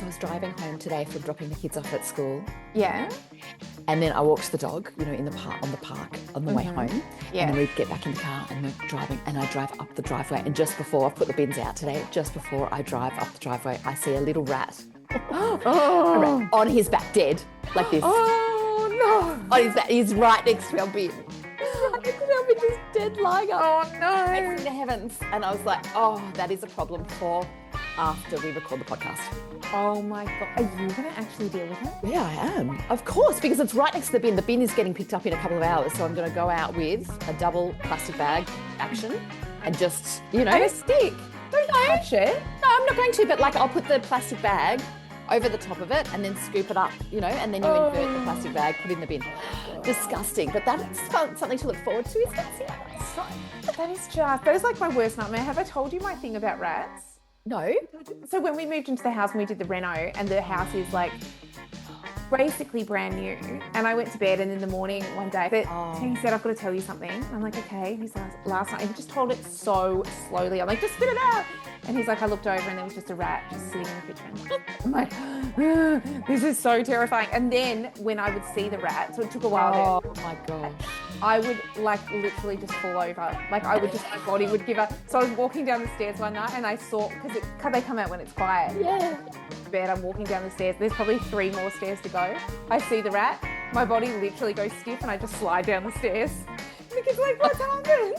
was driving home today from dropping the kids off at school. Yeah. And then I walked the dog, in the park on the way home. Yeah. And then we get back in the car and we're driving, and I drive up the driveway. And just before I put the bins out today, just before I drive up the driveway, I see a little rat. A rat on his back, dead, like this. Oh, no. On his back. He's right next to our bin. Just dead lying up. Oh, no. Facing the heavens. And I was like, oh, that is a problem for after we record the podcast. Oh, my God. Are you going to actually deal with it? Yeah, I am. Of course, because it's right next to the bin. The bin is getting picked up in a couple of hours. So I'm going to go out with a double plastic bag action and just, And a stick. Don't touch it. No, I'm not going to, but I'll put the plastic bag over the top of it and then scoop it up, and then you invert the plastic bag, put it in the bin. Disgusting, but that's something to look forward to, isn't it? That is like my worst nightmare. Have I told you my thing about rats? No. So when we moved into the house and we did the reno, and the house is basically brand new, and I went to bed, and in the morning one day he said, I've got to tell you something. And I'm like, okay. And he said, last night, and he just told it so slowly. I'm like, just spit it out. And he's like, I looked over and there was just a rat just sitting in the kitchen. I'm like, this is so terrifying. And then when I would see the rat, so it took a while. Oh my gosh. I would literally just fall over. My body would give up. So I was walking down the stairs one night and I saw, because they come out when it's quiet. Yeah. Bed, I'm walking down the stairs. There's probably 3 more stairs to go. I see the rat. My body literally goes stiff and I just slide down the stairs. And the kid's like, what's happened?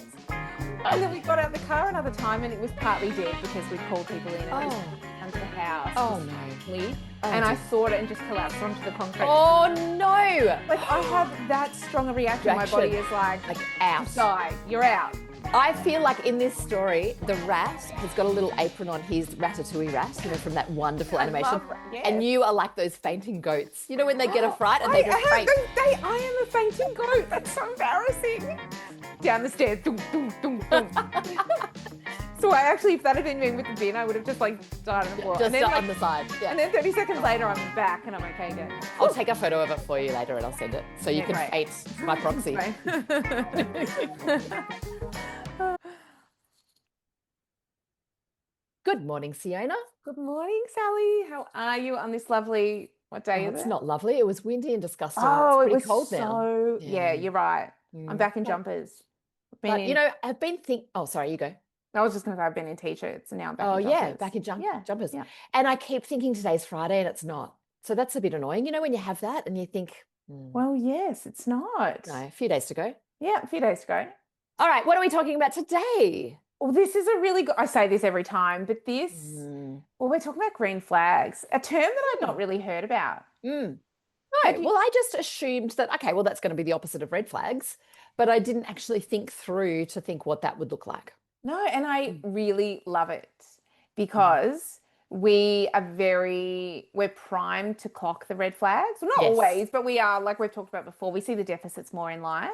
And then we got out of the car another time and it was partly dead because we'd called people in and it was under the house. Oh no. And I saw it and just collapsed onto the concrete. Oh no. I have that strong a reaction. My body is like out. Die. You're out. I feel like in this story, the rat has got a little apron on his ratatouille rat, from that wonderful animation. Yes. And you are like those fainting goats. When they get a fright and they just faint. I am a fainting goat. That's so embarrassing. Down the stairs. Doom, doom, doom, doom. So I actually, if that had been me with the bin, I would have just died on the floor. Just on the side. Yeah. And then 30 seconds later, I'm back and I'm okay again. I'll take a photo of it for you later and I'll send it so you can faint my proxy. Good morning, Seona. Good morning, Sally. How are you on this lovely, what day is it? It's not lovely. It was windy and disgusting. Oh, it's it was cold now. Yeah, you're right. I'm back in jumpers. But, I've been oh, sorry, you go. I was just going to say I've been in T-shirts and now I'm back in jumpers. Oh, yeah, back in jumpers. Yeah. And I keep thinking today's Friday and it's not. So that's a bit annoying. When you have that and you think... Well, yes, it's not. No, a few days to go. Yeah, a few days to go. All right, what are we talking about today? Well, this is a really good... I say this every time, but this... Well, we're talking about green flags, a term that I've not really heard about. No, well, I just assumed that, okay, well, that's going to be the opposite of red flags, but I didn't actually think through to think what that would look like. No, and I really love it because we're primed to clock the red flags. Well, not always, but we are, like we've talked about before, we see the deficits more in life.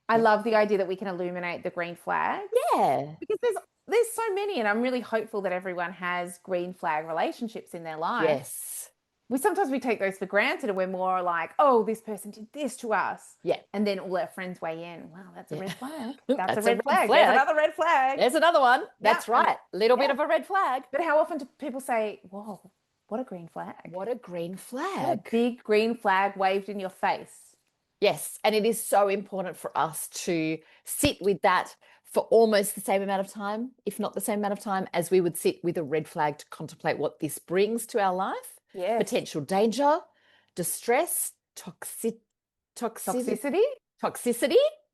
I love the idea that we can illuminate the green flags. Yeah. Because there's so many, and I'm really hopeful that everyone has green flag relationships in their life. Yes. Sometimes we take those for granted and we're more like, oh, this person did this to us. Yeah. And then all our friends weigh in. Wow, that's a red flag. That's a red flag. There's another red flag. There's another one. That's right. Little bit of a red flag. But how often do people say, whoa, what a green flag? What a green flag. What a big green flag waved in your face. Yes. And it is so important for us to sit with that for almost the same amount of time, if not the same amount of time, as we would sit with a red flag to contemplate what this brings to our life. Yes. Potential danger, distress, toxicity.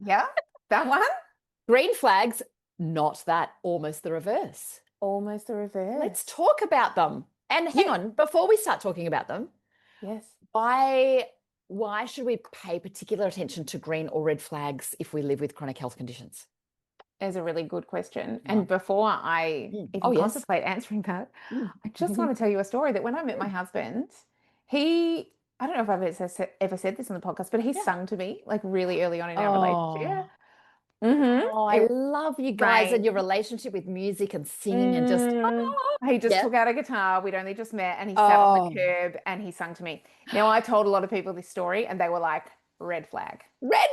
Yeah, that one. Green flags, not that, almost the reverse. Almost the reverse. Let's talk about them. And hang on, before we start talking about them, why should we pay particular attention to green or red flags if we live with chronic health conditions? Is a really good question. And before I even contemplate answering that, I just want to tell you a story that when I met my husband, I don't know if I've ever said this on the podcast, but he sung to me really early on in our relationship. Oh, I love you guys and your relationship with music and singing and just... He just took out a guitar. We'd only just met and he sat on the curb and he sung to me. Now, I told a lot of people this story and they were like, red flag. Red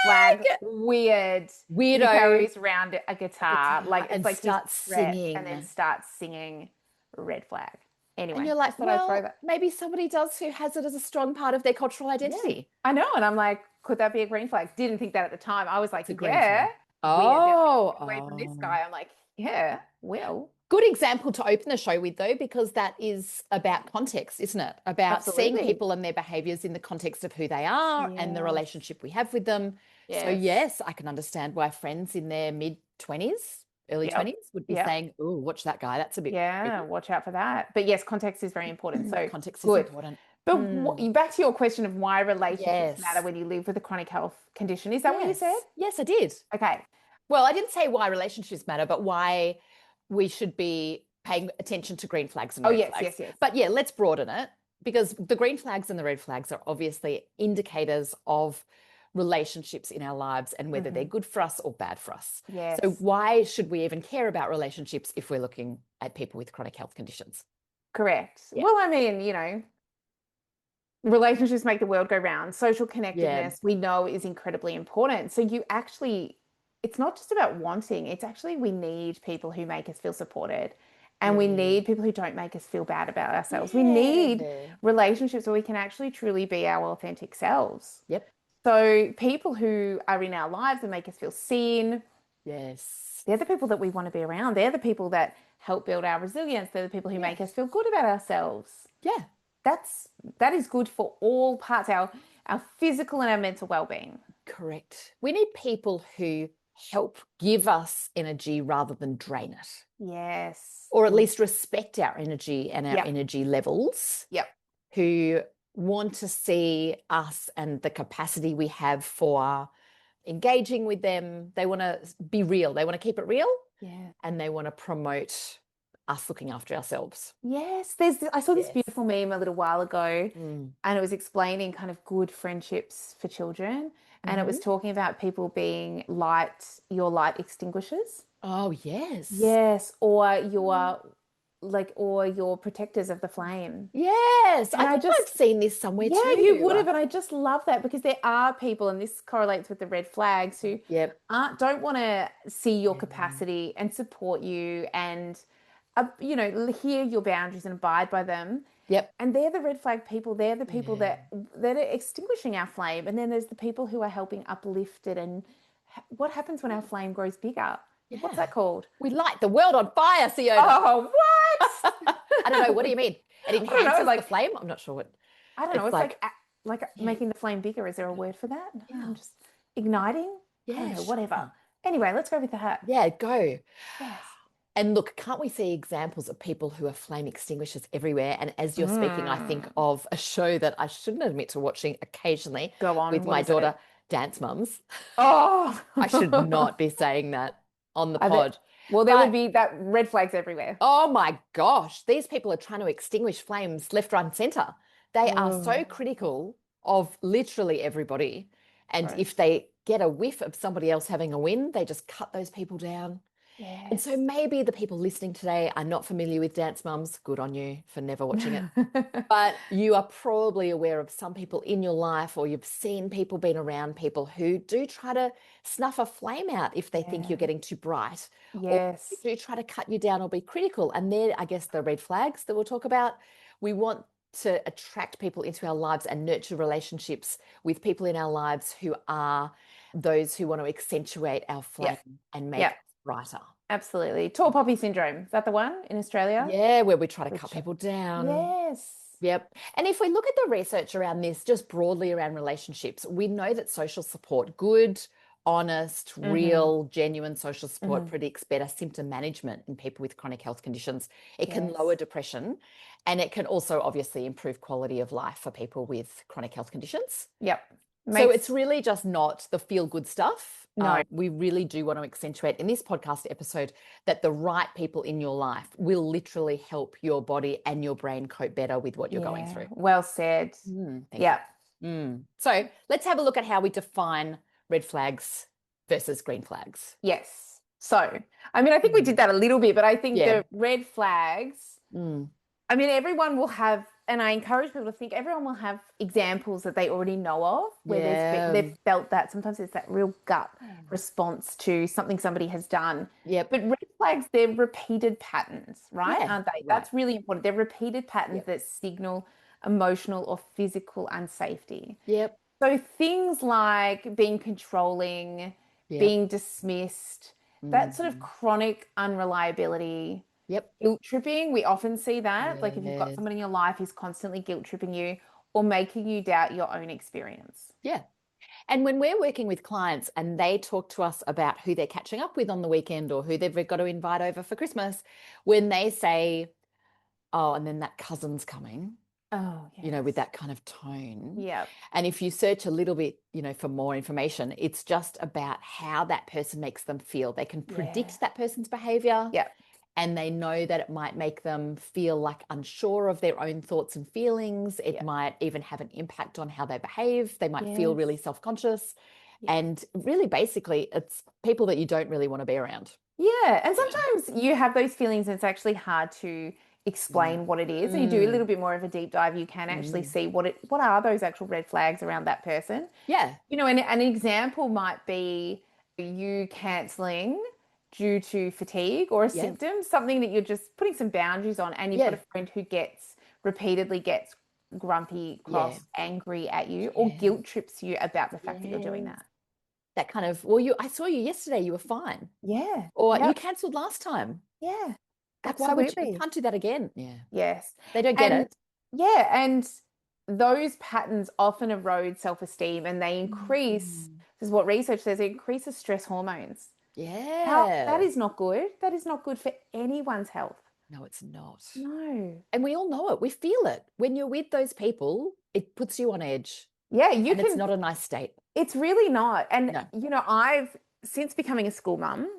flag. Weird. Weirdo. He carries around a guitar. And starts singing. And then starts singing red flag. Anyway, And you're like, just thought I'd throw well, that. maybe somebody does who has it as a strong part of their cultural identity. I know. And I'm like, could that be a green flag? Didn't think that at the time. I was like, It's a green yeah, flag. we are definitely Oh, away from this oh. guy. I'm like, yeah, well, Good example to open the show with, though, because that is about context, isn't it? About seeing absolutely. people and their behaviors in the context of who they are and the Yes. relationship we have with them. So, Yes. yes, I can understand why friends in their mid-20s, early Yep. 20s would be Yep. saying, oh, watch that guy. That's a bit Yeah. creepy. Watch out for that. But yes, context is very important. So Context is good. important. But Mm, back to your question of why relationships matter yes. when you live with a chronic health condition. Is that what you said? Yes. Yes, I did. Okay. Well, I didn't say why relationships matter, but why we should be paying attention to green flags and Oh, red yes, flags. yes, yes. But yeah, let's broaden it because the green flags and the red flags are obviously indicators of relationships in our lives and whether they're good for us or bad for us. Yes. So why should we even care about relationships if we're looking at people with chronic health conditions? Correct. Yeah. Well, I mean, relationships make the world go round. Social Yeah. connectedness, we know, is incredibly important. So it's not just about wanting, it's actually we need people who make us feel supported. And we Yeah. need people who don't make us feel bad about ourselves. We need relationships where we can actually truly be our authentic selves. Yep. So people who are in our lives and make us feel seen, Yes. they're the people that we want to be around. They're the people that help build our resilience. They're the people who make us feel good about ourselves. Yeah. That is good for all parts, our physical and our mental well-being. Correct. We need people who help give us energy rather than drain it. Yes. Or at least respect our energy and our Yep. energy levels. Yep. Who want to see us and the capacity we have for engaging with them. They want to be real. They want to keep it real. Yeah. And they want to promote us looking after ourselves. Yes. I saw this beautiful meme a little while ago, and it was explaining kind of good friendships for children. And it was talking about people being your light extinguishers. Oh, yes. Yes. Or your protectors of the flame. Yes. And I think I've seen this somewhere too. Yeah, you would have. And I just love that because there are people, and this correlates with the red flags, who don't want to see your capacity and support you and, hear your boundaries and abide by them. Yep. And they're the red flag people. They're the people that are extinguishing our flame. And then there's the people who are helping uplift it. And what happens when our flame grows bigger? Yeah. What's that called? We light the world on fire, Seona. Oh, what? I don't know. What do you mean? It enhances the flame? I'm not sure what. I don't know. It's like making the flame bigger. Is there a word for that? Yeah. I'm just igniting? Yeah. I don't know, whatever. Anyway, let's go with that. Yeah, go. Yes. And look, can't we see examples of people who are flame extinguishers everywhere? And as you're speaking, I think of a show that I shouldn't admit to watching occasionally. Go on. With my daughter, Dance Mums. Oh. I should not be saying that on the pod. Well, there would be that red flags everywhere. Oh my gosh. These people are trying to extinguish flames left, right, and center. They are so critical of literally everybody. And if they get a whiff of somebody else having a win, they just cut those people down. Yes. And so maybe the people listening today are not familiar with Dance Mums. Good on you for never watching it. But you are probably aware of some people in your life, or you've seen people, been around people who do try to snuff a flame out if they think you're getting too bright. Yes. Or do try to cut you down or be critical. And they're, I guess, the red flags that we'll talk about. We want to attract people into our lives and nurture relationships with people in our lives who are those who want to accentuate our flame and make it brighter. Absolutely. Tall poppy syndrome. Is that the one in Australia? Yeah, where we try to cut people down. Yes. Yep. And if we look at the research around this, just broadly around relationships, we know that social support, good, honest, real, genuine social support predicts better symptom management in people with chronic health conditions. It can lower depression, and it can also obviously improve quality of life for people with chronic health conditions. Yep. So it's really just not the feel-good stuff. No. We really do want to accentuate in this podcast episode that the right people in your life will literally help your body and your brain cope better with what you're going through. Well said. Yeah. So let's have a look at how we define red flags versus green flags. Yes. So, I mean, I think we did that a little bit, but I think the red flags, I mean, everyone will have and I encourage people to think everyone will have examples that they already know of where they've felt that. Sometimes it's that real gut response to something somebody has done. Yep. But red flags, they're repeated patterns, right? Yeah, Aren't they? right. That's really important. They're repeated patterns Yep. that signal emotional or physical unsafety. Yep. So things like being controlling, Yep. being dismissed, that sort of Mhm. chronic unreliability, Yep. guilt tripping, we often see that. Like if you've got Yes. someone in your life who's constantly guilt tripping you or making you doubt your own experience. Yeah. And when we're working with clients and they talk to us about who they're catching up with on the weekend or who they've got to invite over for Christmas, when they say, oh, and then that cousin's coming, Oh, with yes. that kind of tone. Yeah. And if you search a little bit, for more information, it's just about how that person makes them feel. They can predict that person's behavior. Yeah. And they know that it might make them feel like unsure of their own thoughts and feelings. It might even have an impact on how they behave. They might feel really self-conscious. And really, basically, it's people that you don't really want to be around. Yeah. And sometimes you have those feelings and it's actually hard to explain what it is. And you do a little bit more of a deep dive, you can actually see what are those actual red flags around that person. Yeah. And an example might be you canceling due to fatigue or a symptom, something that you're just putting some boundaries on, and you've got a friend who repeatedly gets grumpy, cross, angry at you, or guilt trips you about the fact that you're doing that. That kind of, well, I saw you yesterday, you were fine. Yeah. Or you cancelled last time. Yeah. Like, why would you can't do that again? Yeah. Yes. They don't get it. Yeah. And those patterns often erode self-esteem and they increase, this is what research says, it increases stress hormones. Yeah. That is not good. That is not good for anyone's health. No, it's not. No. And we all know it. We feel it. When you're with those people, it puts you on edge. Yeah, it's not a nice state. It's really not. And, No. I've, since becoming a school mum,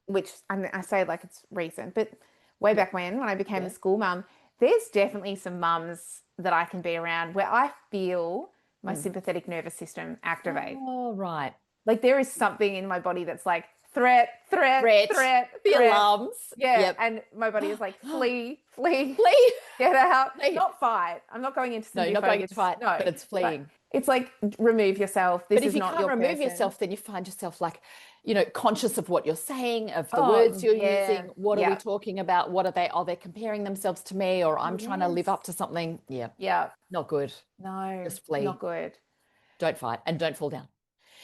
which I say like it's recent, but way back when I became a school mum, there's definitely some mums that I can be around where I feel my sympathetic nervous system activate. Oh, right. Like there is something in my body that's like threat. The alarms. Yeah. Yep. And my body is like flee, get out, not fight. I'm not going into no, you're not going into fight, no, but it's fleeing. It's like remove yourself. This is not your person. But if you can't remove yourself, then you find yourself like, conscious of what you're saying, of the words you're using. What are we talking about? What are they? Are they comparing themselves to me, or I'm trying to live up to something? Yeah. Yeah. Not good. No. Just flee. Not good. Don't fight and don't fall down.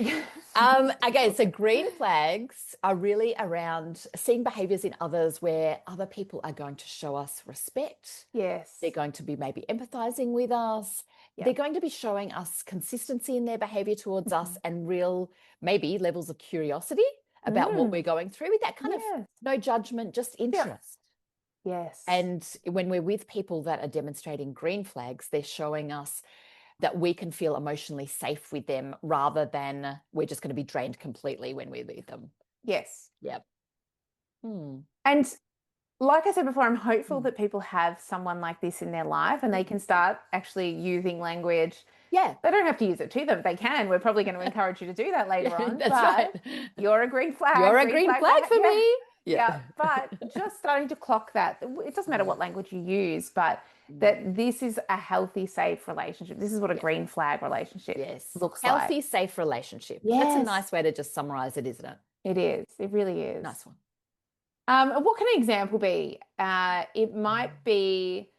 Okay, so green flags are really around seeing behaviors in others where other people are going to show us respect. Yes. They're going to be maybe empathizing with us. Yep. They're going to be showing us consistency in their behavior towards us and real, maybe levels of curiosity about what we're going through with that kind of no judgment, just interest. Yes. And when we're with people that are demonstrating green flags, they're showing us that we can feel emotionally safe with them rather than we're just going to be drained completely when we're with them. Yes. Yep. And like I said before, I'm hopeful that people have someone like this in their life and they can start actually using language. Yeah. They don't have to use it to them. They can. We're probably going to encourage you to do that later on. That's right. You're a green flag. You're a green flag for me. Yeah. But just starting to clock that. It doesn't matter what language you use, but that this is a healthy, safe relationship. This is what a green flag relationship looks like. Healthy, safe relationship. Yes. That's a nice way to just summarize it, isn't it? It is. It really is. Nice one. What can an example be? It might be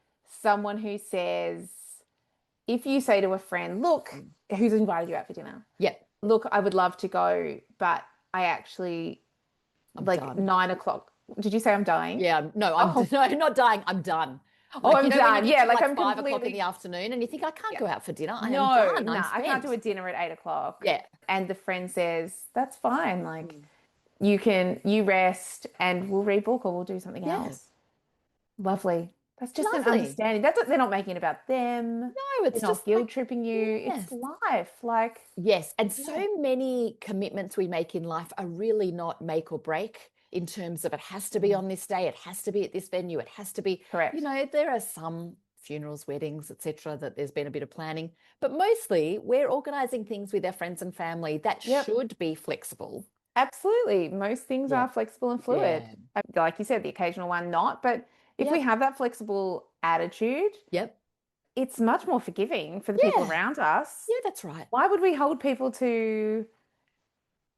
someone who says, if you say to a friend, look, who's invited you out for dinner? Yep. Look, I would love to go, but I actually, I'm like done. 9 o'clock. Did you say I'm dying? Yeah. No, I'm not dying. I'm done. Like, I'm done. Yeah, like I'm 5 o'clock in the afternoon and you think, I can't go out for dinner. I am done. No, I can't do a dinner at 8 o'clock. Yeah. And the friend says, that's fine. Like you rest and we'll rebook or we'll do something else. Lovely. That's just an understanding. They're not making it about them. No, it's not guilt tripping you. It's life. Like, yes. And so many commitments we make in life are really not make or break in terms of it has to be on this day, it has to be at this venue, it has to be correct. There are some funerals, weddings, etc., that there's been a bit of planning, but mostly we're organizing things with our friends and family that should be flexible. Absolutely. Most things are flexible and fluid. Like you said, the occasional one not, but if we have that flexible attitude, it's much more forgiving for the people Yeah. around us. Yeah, that's right. Why would we hold people to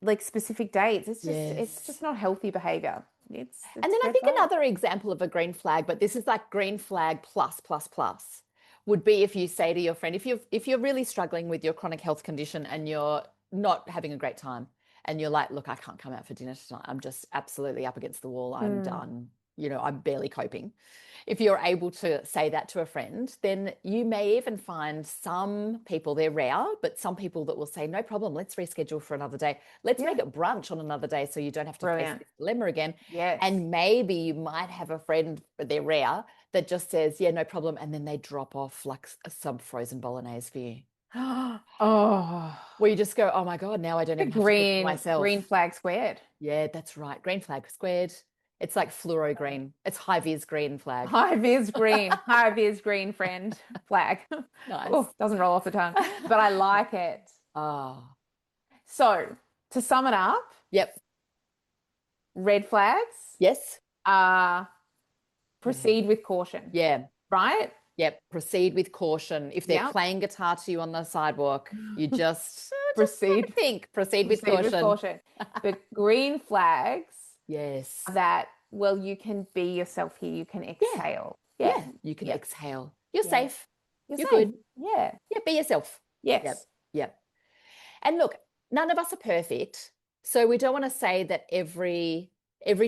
like specific dates? It's Yes. just not healthy behavior. And It's then I red think flag. another example of a green flag, but this is like green flag plus plus plus, would be if you say to your friend, if you're really struggling with your chronic health condition and you're not having a great time, and you're like, look, I can't come out for dinner tonight. I'm just absolutely up against the wall. I'm done. I'm barely coping. If you're able to say that to a friend, then you may even find some people, they're rare, but some people that will say, no problem, let's reschedule for another day. Let's make Yeah. it brunch on another day so you don't have to face Brilliant. this dilemma again. Yes. And maybe you might have a friend, but they're rare, that just says, yeah, no problem. And then they drop off like some frozen bolognese for you. Oh, Where you just go, oh my God, now I don't the even have to cook for green myself. flag squared. Yeah, that's right. Green flag squared. It's like fluoro green. It's high vis green flag. High vis green friend flag. Nice. Oh, doesn't roll off the tongue, but I like it. Ah, So to sum it up, yep. red flags Yes. are Yeah. proceed with caution, Yeah. right? Yep. Proceed with caution. If they're Yep. playing guitar to you on the sidewalk, you just have a Proceed, think. Proceed with proceed with caution. caution. But green flags Yes. that, well, you can be yourself here. You can Yeah. exhale. Yeah. Yeah. You can Yeah. exhale. You're Yeah. safe. You're You're safe. good. Yeah. Yeah. Be yourself. Yep. Yes. Yep. And look, none of us are perfect. So we don't want to say that every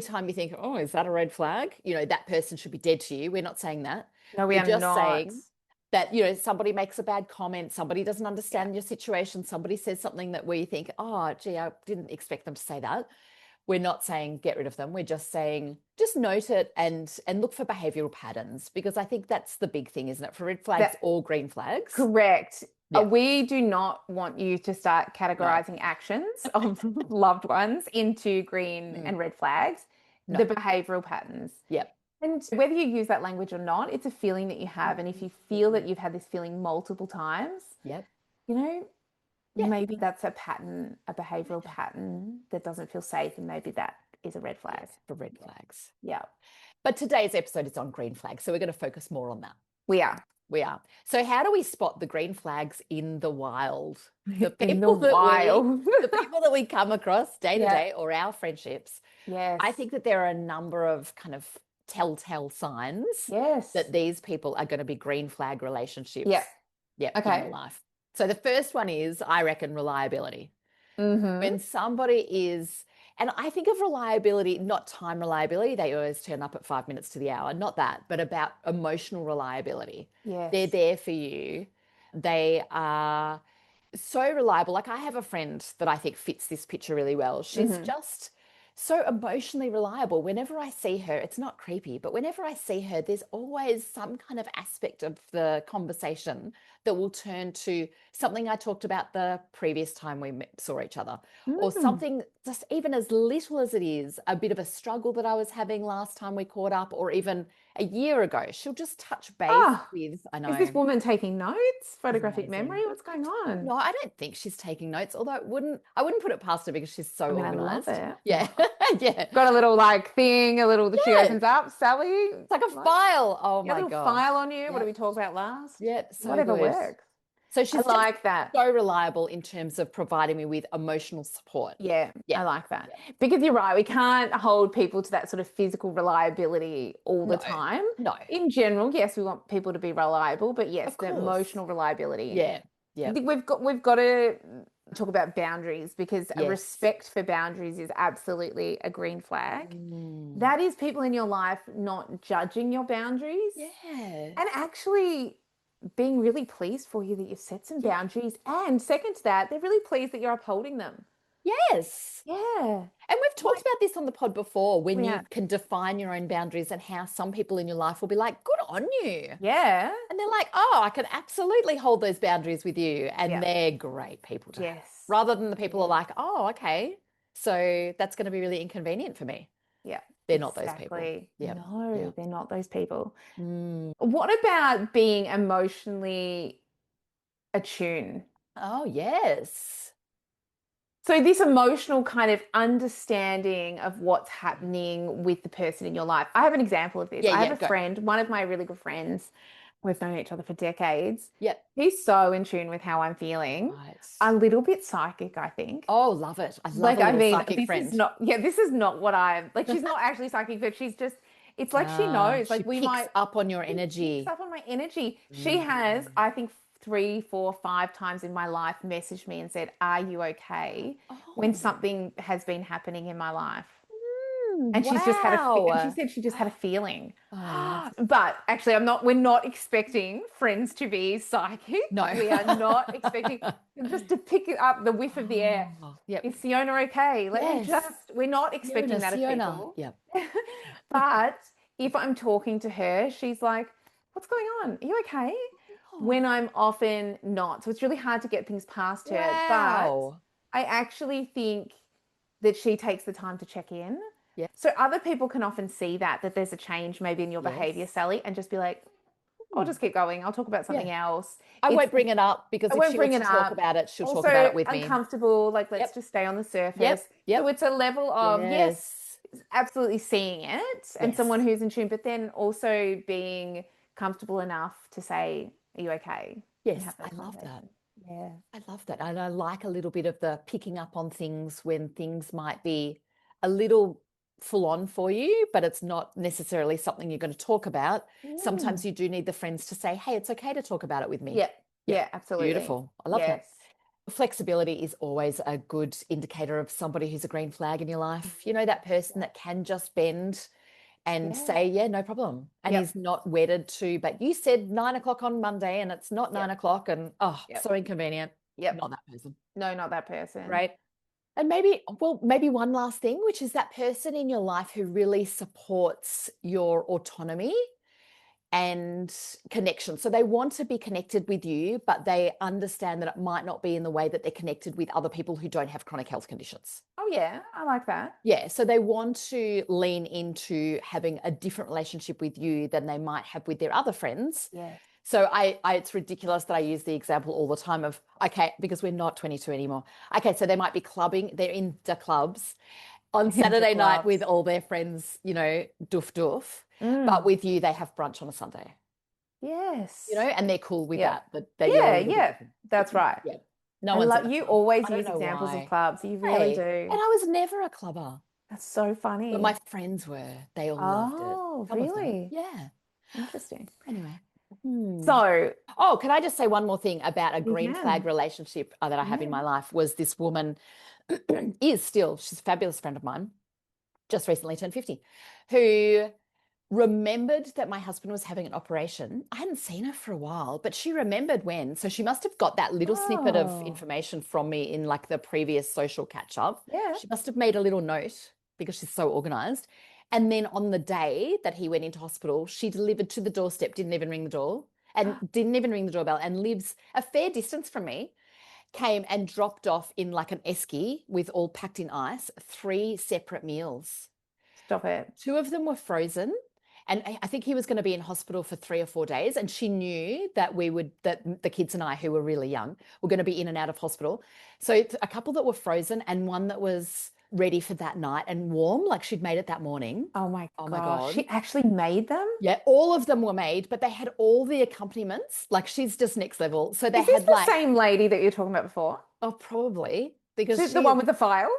time you think, oh, is that a red flag? That person should be dead to you. We're not saying that. No, we We're are just not. saying that, somebody makes a bad comment, somebody doesn't Yeah. understand your situation, somebody says something that we think, oh, gee, I didn't expect them to say that. We're not saying get rid of them. We're just saying just note it and look for behavioral patterns, because I think that's the big thing, isn't it? For red flags That or green flags. correct. Yeah. We do not want you to start No. categorizing actions of loved ones into green Mm, and red flags, the no. behavioral patterns. Yep. And whether you use that language or not, it's a feeling that you have. And if you feel that you've had this feeling multiple times, Yep. you know, Yeah. maybe that's a pattern, a behavioral pattern that doesn't feel safe. And maybe that is a red flag. Yes, for red flags. Yeah, But today's episode is on green flags, so we're going to focus more on that. we are. We are. So how do we spot the green flags in the wild? The In the people that wild. the people that we come across day to Yeah. day, or our friendships. Yes. I think that there are a number of kind of telltale signs Yes. that these people are going to be green flag relationships. Yeah. Yep, Okay. in your life. So the first one is, I reckon, reliability. Mm-hmm. When somebody is, and I think of reliability, not time reliability, they always turn up at 5 minutes to the hour, not that, but about emotional reliability. Yes. They're there for you. They are so reliable. Like, I have a friend that I think fits this picture really well. She's just so emotionally reliable. Whenever I see her, it's not creepy, but whenever I see her, there's always some kind of aspect of the conversation that will turn to something I talked about the previous time we saw each other, or something just even as little as it is a bit of a struggle that I was having last time we caught up, or even a year ago. She'll just touch base with, I know. Is this woman taking notes? Photographic Amazing. memory? What's going on? No, I don't think she's taking notes, although I wouldn't put it past her, because she's so organized. I love it. Yeah. Yeah. Got a little like thing, she opens up. Sally. It's like a file. Oh my little God. file on you. Yeah. What did we talk about last? Yeah, so Whatever good. works. So she's I like that. so reliable in terms of providing me with emotional support. Yeah, Yeah. I like that. Because you're right, we can't hold people to that sort of physical reliability all the time. No. In general, yes, we want people to be reliable, but yes, Of the course. emotional reliability. Yeah. Yeah. I think we've got to talk about boundaries, because a Yes. respect for boundaries is absolutely a green flag. That is people in your life not judging your boundaries. Yeah. And actually being really pleased for you that you've set some boundaries. And second to that, they're really pleased that you're upholding them. Yes. Yeah. And we've talked about this on the pod before, when you Yeah. can define your own boundaries, and how some people in your life will be like, good on you. Yeah. And they're like, oh, I can absolutely hold those boundaries with you. And Yeah. they're great people to have. Yes. Rather than the people who are like, oh, okay, so that's going to be really inconvenient for me. Yeah. They're not those people. Yeah. No, Yeah. they're not those people. What about being emotionally attuned? Oh, yes. So this emotional kind of understanding of what's happening with the person in your life. I have an example of this. Yeah, I yeah, have a go. friend, one of my really good friends. we've known each other for decades. Yep. He's so in tune with how I'm feeling. Right. A little bit psychic, I think. Oh, love it. I love Like, a I little mean, psychic this friend. is not, yeah, this is not what I'm like. She's not actually psychic, but she's just, it's like she knows. She Like, we picks might, up on your she picks energy. up on my energy. She has, I think, 3, 4, 5 times in my life messaged me and said, "Are you okay?" when Oh, something has been happening in my life. And she's just had and she wow. said she just had a feeling. Oh, I love that. But actually, we're not expecting friends to be psychic. No. We are not expecting just to pick it up the whiff of the air. Oh, yep. Is Siona okay? Yes. We're not expecting that of Siona. people. Yep. But if I'm talking to her, she's like, "What's going on? Are you okay?" Oh, When I'm often not. So it's really hard to get things past her. But wow. I actually think that she takes the time to check in. Yeah. So other people can often see that there's a change maybe in your behavior, Yes. Sally, and just be like, "I'll just keep going. I'll talk about Yeah. something else." I It's won't bring it up because I if won't she bring wants it to talk up. about it, she'll talk about Also it with me. uncomfortable, like let's Yep. just stay on the surface. Yep. Yep. So it's a level of yes, Yes. absolutely seeing it and Yes. someone who's in tune, but then also being comfortable enough to say, "Are you okay?" and Yes. have I love that. conversation. Yeah. I love that. And I like a little bit of the picking up on things when things might be a little full on for you, but it's not necessarily something you're going to talk about. Sometimes you do need the friends to say, "Hey, it's okay to talk about it with me." Yeah. Yeah. Yeah, absolutely. Beautiful. I love that. Yes. Flexibility is always a good indicator of somebody who's a green flag in your life. You know, that person that can just bend and say, "Yeah, no problem." And Yep. is not wedded to, but you said 9 o'clock on Monday and it's not 9 o'clock and Yep. so inconvenient. Yep. Not that person. No, not that person. Right. And maybe one last thing, which is that person in your life who really supports your autonomy and connection. So they want to be connected with you, but they understand that it might not be in the way that they're connected with other people who don't have chronic health conditions. Oh yeah, I like that. Yeah, so they want to lean into having a different relationship with you than they might have with their other friends. Yes. So it's ridiculous that I use the example all the time of, okay, because we're not 22 anymore. Okay, so they might be clubbing, they're in the clubs on Saturday night with all their friends, doof. But with you, they have brunch on a Sunday. Yes. And they're cool with that. But yeah, that's right. Yeah. No one's at the you club. always I don't use know examples why. of clubs. You really do. And I was never a clubber. That's so funny. But my friends were. They all loved it. Oh, Some of them. really? Yeah. Interesting. Anyway. So, can I just say one more thing about a green flag relationship that I have in my life was this woman she's a fabulous friend of mine, just recently turned 50, who remembered that my husband was having an operation. I hadn't seen her for a while, but she remembered when. So she must have got that little snippet of information from me in like the previous social catch up. Yeah. She must have made a little note because she's so organized. And then on the day that he went into hospital, she delivered to the doorstep, didn't even ring the door and didn't even ring the doorbell, and lives a fair distance from me, came and dropped off in like an esky with all packed in ice, 3 separate meals. Stop it. 2 of them were frozen. And I think he was going to be in hospital for 3 or 4 days. And she knew that that the kids and I, who were really young, were going to be in and out of hospital. So a couple that were frozen and one that was ready for that night and warm, like she'd made it that morning. Oh my Oh gosh. my God. She actually made them? Yeah, all of them were made, but they had all the accompaniments. Like she's just next level. So they Is this had the same lady that you were talking about before? Oh, probably. Because She's the one with the file?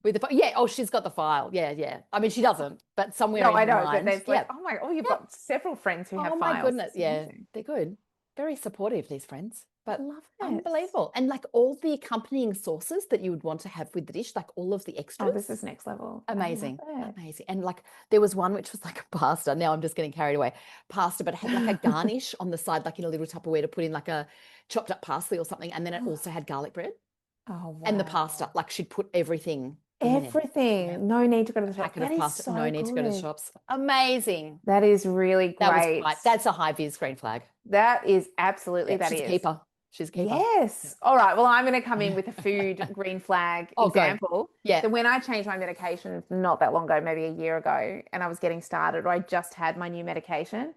With the she's got the file. Yeah. I mean, she doesn't, but somewhere No, in I her know, mind. but there's like, you've got several friends who have Oh files. my goodness, That's yeah, amazing. they're good. Very supportive, these friends. But I love it. unbelievable. And like all the accompanying sauces that you would want to have with the dish, like all of the extras. Oh, this is next level. Amazing. Amazing. And like there was one which was like a pasta. Now I'm just getting carried away. Pasta, but it had like a garnish on the side, like in a little Tupperware to put in like a chopped up parsley or something. And then it also had garlic bread. Oh, wow. And the pasta, like she'd put everything. Everything. Yeah. No need to go to the shop. Packet of pasta. So no need to go to the shops. Amazing. That is really great. That was quite, that's a high vis green flag. That is absolutely, she's a keeper. She's a keeper. Yes. Yeah. All right. Well, I'm going to come in with a food green flag example. Yeah. So when I changed my medication not that long ago, maybe a year ago, and I was getting started, or I just had my new medication,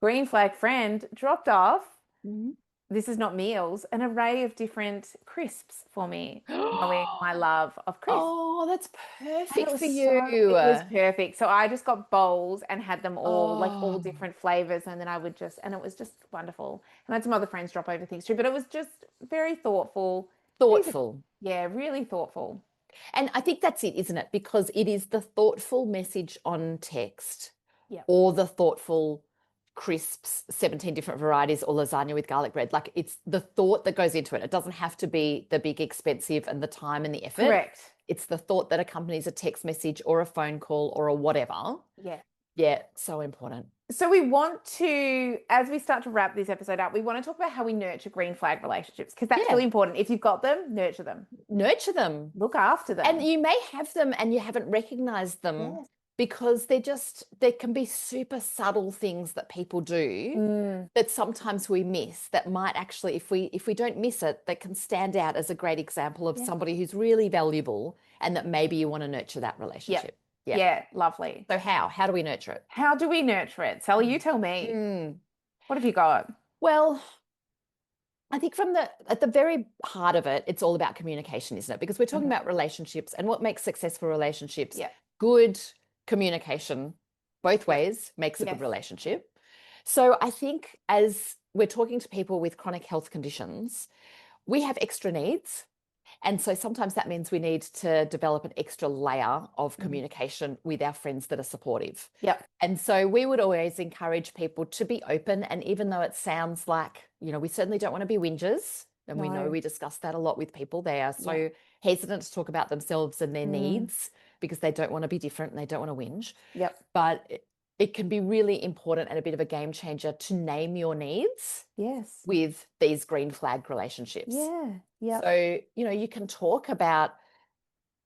green flag friend dropped off this is not meals, an array of different crisps for me, knowing my love of crisps. Oh, that's And perfect for you. it was perfect. So I just got bowls and had them all, like all Oh, different flavors. And then I would just, and it was just wonderful. And I had some other friends drop over things too, but it was just very thoughtful. These are, thoughtful. yeah, really thoughtful. And I think that's it, isn't it? Because it is the thoughtful message on text Yeah. or the thoughtful crisps, 17 different varieties, or lasagna with garlic bread. Like it's the thought that goes into it. It doesn't have to be the big expensive and the time and the effort. Correct. It's the thought that accompanies a text message or a phone call or a whatever. Yeah. Yeah, so important. So we want to, as we start to wrap this episode up, we want to talk about how we nurture green flag relationships because that's Yeah, really important. If you've got them, nurture them, nurture them. look after And them. you may have them and you haven't recognized them Yes. because they can be super subtle things that people do Mm, that sometimes we miss that might actually, if we don't miss it, that can stand out as a great example of yeah. somebody who's really valuable and that maybe you want to nurture that Yeah. relationship. Yeah. Yeah. Lovely. So how do we nurture it? How do we nurture it? Sally, you tell me. Mm. What have you got? Well, I think at the very heart of it, it's all about communication, isn't it? Because we're talking Mhm. about relationships and what makes successful relationships. Yeah. Good communication, both Yeah. ways, makes a good Yes. relationship. So I think as we're talking to people with chronic health conditions, we have extra needs. And so sometimes that means we need to develop an extra layer of Mhm. communication with our friends that are supportive. Yep. And so we would always encourage people to be open. And even though it sounds like, we certainly don't want to be whingers, and we know No. we discuss that a lot with people. They are so Yeah. hesitant to talk about themselves and their Mm. needs because they don't want to be different and they don't want to whinge. Yep. But it can be really important and a bit of a game changer to name your needs Yes. with these green flag relationships. Yeah. Yep. So, you can talk about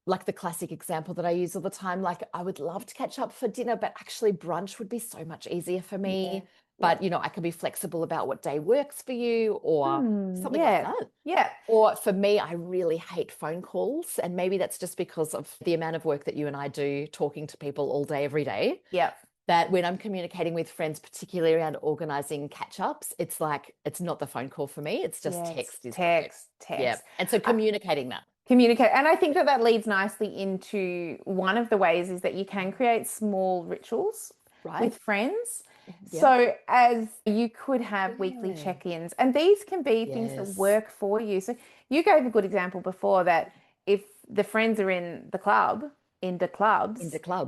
like the classic example that I use all the time, like I would love to catch up for dinner, but actually brunch would be so much easier for me. Yeah. But, I can be flexible about what day works for you or something like Yeah. that. Yeah. Or for me, I really hate phone calls. And maybe that's just because of the amount of work that you and I do talking to people all day, every day. Yep. That when I'm communicating with friends, particularly around organizing catch-ups, it's like, it's not the phone call for me. It's just Yes. text. Text. Yeah. And so communicating that. Communicate. And I think that leads nicely into one of the ways is that you can create small rituals Right. with friends. Yeah. So as you could have weekly Yeah. check-ins, and these can be things that Yes. work for you. So you gave a good example before that if the friends are in the club, into clubs,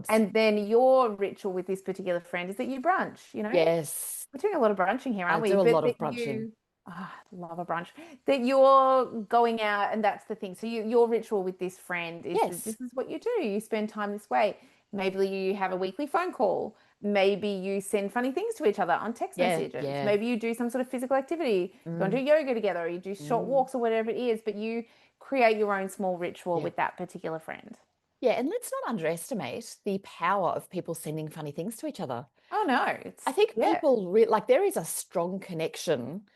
and then your ritual with this particular friend is that you brunch, Yes. We're doing a lot of brunching here, aren't I we? do a But lot of that brunching. love a brunch. That you're going out, and that's the thing. So your ritual with this friend is Yes. this is what you do. You spend time this way. Maybe you have a weekly phone call. Maybe you send funny things to each other on text messages. Yeah. Maybe you do some sort of physical activity. You go and do yoga together, or you do short walks, or whatever it is. But you create your own small ritual with that particular friend. Yeah, and let's not underestimate the power of people sending funny things to each other. Oh no, I think people like there is a strong connection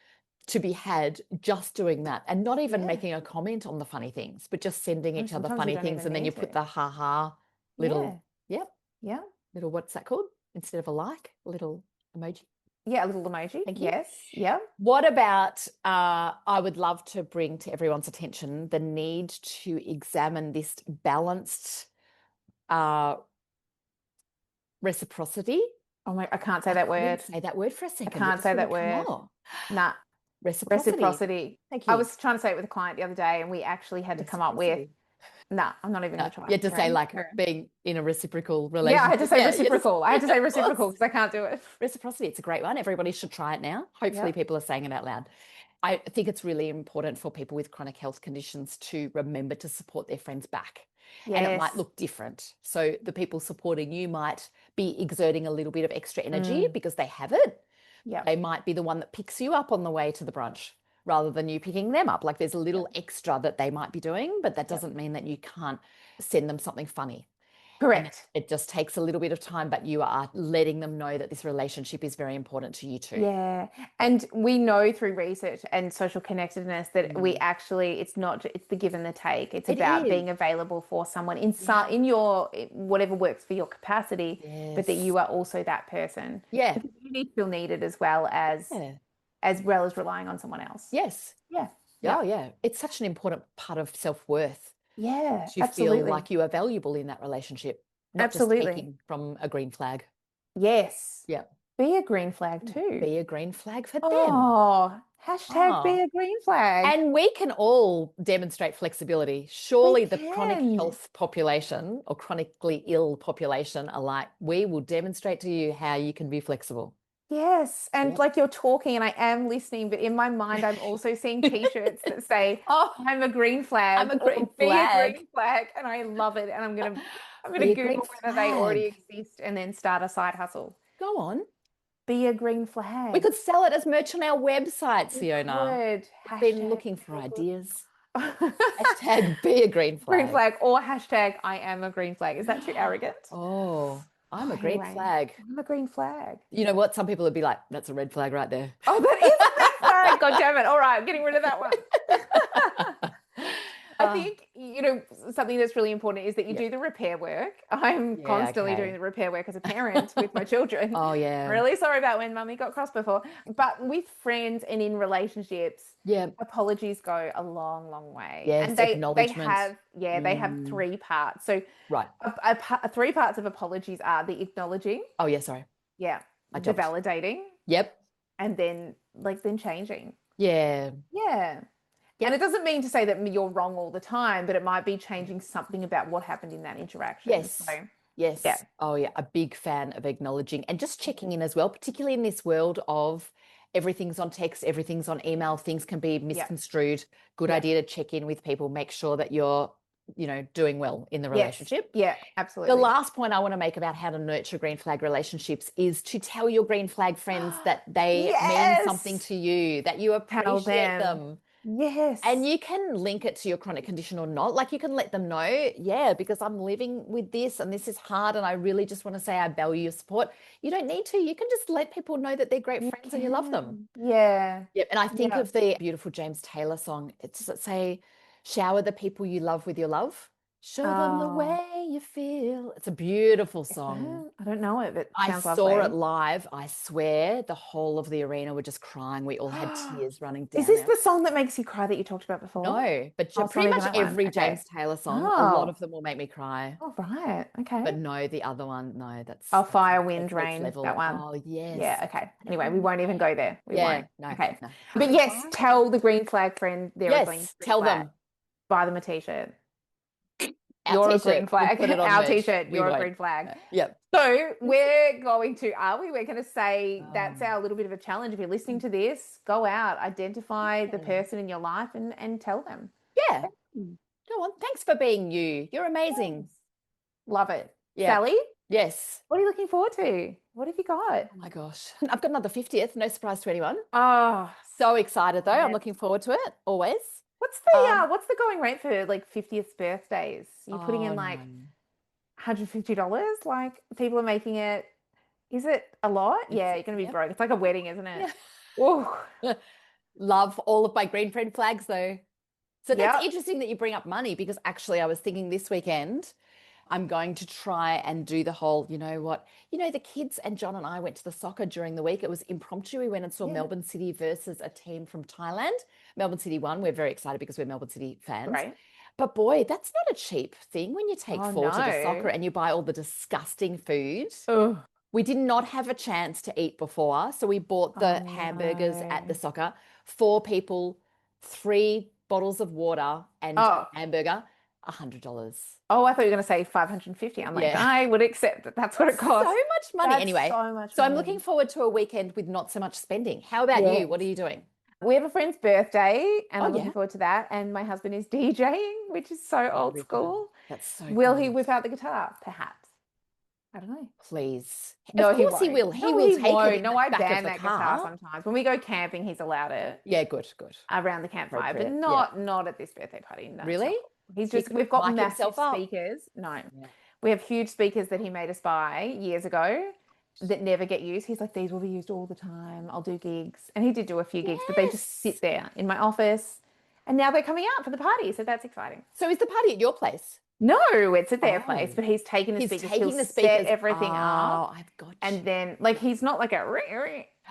to be had just doing that and not even making a comment on the funny things, but just sending each other sometimes you funny don't things even and then you need put to. the ha little, Yeah. little, what's that called? Instead of a like, a little emoji. Yeah, a little emoji. Thank you. Yes. Yeah. What about, I would love to bring to everyone's attention the need to examine this balanced reciprocity. Oh my, I can't say that word. Say that word for a second. I can't say that word. Nah. Reciprocity. Thank you. I was trying to say it with a client the other day, and we actually had to come up with, nah, I'm not even going to try. You had to say like being in a reciprocal relationship. Yeah, I had to say reciprocal. I had to say reciprocal because I can't do it. Reciprocity, it's a great one. Everybody should try it now. Hopefully people are saying it out loud. I think it's really important for people with chronic health conditions to remember to support their friends back. Yes. And it might look different. So the people supporting you might be exerting a little bit of extra energy because they have it. Yeah. They might be the one that picks you up on the way to the brunch rather than you picking them up. Like there's a little extra that they might be doing, but that doesn't mean that you can't send them something funny. Correct. And it just takes a little bit of time, but you are letting them know that this relationship is very important to you too. Yeah. And we know through research and social connectedness that we actually, it's the give and the take. It's about being available for someone in your, whatever works for your capacity, but that you are also that person. Yeah. You need to feel needed as well as as well as relying on someone else. Yes. Yeah. Oh, yeah. It's such an important part of self-worth Yeah, to feel absolutely. like you are valuable in that relationship, not just Absolutely. taking from a green flag. Yes. Yeah. Be a green flag too. Be a green flag for them. Oh, hashtag be a green flag. And we can all demonstrate flexibility. Surely the chronic health population or chronically ill population alike, we will demonstrate to you how you can be flexible. Yes. And like you're talking and I am listening, but in my mind, I'm also seeing t-shirts that say, I'm a green flag. I'm a green Be a flag. green flag. And I love it. And I'm gonna Be a Google green whether they already flag. exist and then start a side hustle. Go on. Be a green flag. We could sell it as merch on our website, Seona. Good. I've been looking for ideas. Hashtag be a green flag. Green flag or hashtag I am a green flag. Is that too arrogant? Oh, I'm a green Anyway, flag. I'm a green flag. You know what? Some people would be like, that's a red flag right there. Oh, that is a red flag. God damn it. All right, I'm getting rid of that one. I think, something that's really important is that you do the repair work. I'm constantly doing the repair work as a parent with my children. Oh, yeah. I'm really sorry about when mummy got cross before. But with friends and in relationships, apologies go a long, long way. Yes, and they acknowledgement. they have 3 parts. So right. 3 parts of apologies are the acknowledging. Oh, yeah, sorry. Yeah. The validating. Yep. And then changing. Yeah. Yeah. Yep. And it doesn't mean to say that you're wrong all the time, but it might be changing something about what happened in that interaction. Yes. So, yes. Yeah. Oh, yeah. A big fan of acknowledging and just checking in as well, particularly in this world of everything's on text, everything's on email, things can be misconstrued. Good idea to check in with people, make sure that you're, doing well in the relationship. Yeah, absolutely. The last point I want to make about how to nurture green flag relationships is to tell your green flag friends that they mean something to you, that you appreciate them. Yes. And you can link it to your chronic condition or not. Like you can let them know, because I'm living with this and this is hard and I really just want to say I value your support. You don't need to. You can just let people know that they're great friends and you love them. Yeah. Yep. And I think of the beautiful James Taylor song. It's say, shower the people you love with your love. Show them the way you feel. It's a beautiful song. I don't know it, but I saw it live. I swear the whole of the arena were just crying. We all had tears running down. Is this the song that makes you cry that you talked about before? No, but pretty much every James Taylor song, a lot of them will make me cry. Oh, right. Okay. But no, the other one, no, that's... Oh, Fire, Wind, Rain, that one. Oh, yes. Yeah, okay. Anyway, we won't even go there. We won't. No. Okay. No. But yes, tell the green flag friend they're a green flag. Tell them. Buy them a t-shirt. You're a green flag. Our t-shirt, you're a green flag. Yep. So we're going to say that's our little bit of a challenge. If you're listening to this, go out, identify the person in your life and tell them. Yeah. Go on. Thanks for being you. You're amazing. Yes. Love it. Yeah. Sally? Yes. What are you looking forward to? What have you got? Oh my gosh. I've got another 50th. No surprise to anyone. Oh, so excited though. I'm looking forward to it always. What's the going rate for like 50th birthdays? You're putting in like $150? Like people are making it. Is it a lot? Yeah, you're going to be broke. It's like a wedding, isn't it? Yeah. Love all of my green friend flags though. So that's interesting that you bring up money because actually I was thinking this weekend I'm going to try and do the whole, the kids and John and I went to the soccer during the week. It was impromptu. We went and saw Melbourne City versus a team from Thailand. Melbourne City won. We're very excited because we're Melbourne City fans. Right. But boy, that's not a cheap thing when you take four to the soccer and you buy all the disgusting food. Ugh. We did not have a chance to eat before. So we bought the hamburgers at the soccer. 4 people, 3 bottles of water and hamburger, $100. Oh, I thought you were going to say 550. I'm like, I would accept that. That's what it costs. So much money. That's anyway, so much so money. I'm looking forward to a weekend with not so much spending. How about you? What are you doing? We have a friend's birthday and I'm looking forward to that. And my husband is DJing, which is so old school. That's so Will he whip out the guitar? Perhaps. I don't know. Please. No, of course he will. He will take it. No, I ban that guitar sometimes. When we go camping, he's allowed it. Yeah, good. Around the campfire, but not at this birthday party. No, really? He's just, we've got massive speakers. No. Yeah. We have huge speakers that he made us buy years ago that never get used. He's like, these will be used all the time. I'll do gigs. And he did do a few gigs, but they just sit there in my office. And now they're coming out for the party. So that's exciting. So is the party at your place? No, it's at their place, but he's taking the speakers. He'll set everything up. I've got you. And then, like, he's not like a...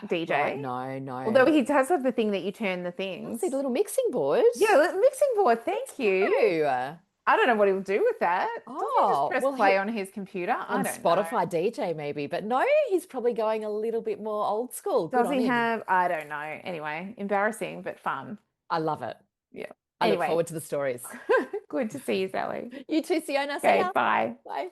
DJ. Right, no. Although he does have the thing that you turn the things. See the little mixing board. Yeah, mixing board. Thank you. Ew. I don't know what he'll do with that. Does he just press play on his computer? On I don't know. Spotify DJ maybe, but no, he's probably going a little bit more old school. Good Does on he him. have? I don't know. Anyway, embarrassing but fun. I love it. Yeah. I Anyway. look forward to the stories. Good to see you, Sally. You too, Seona. Okay, bye. Bye.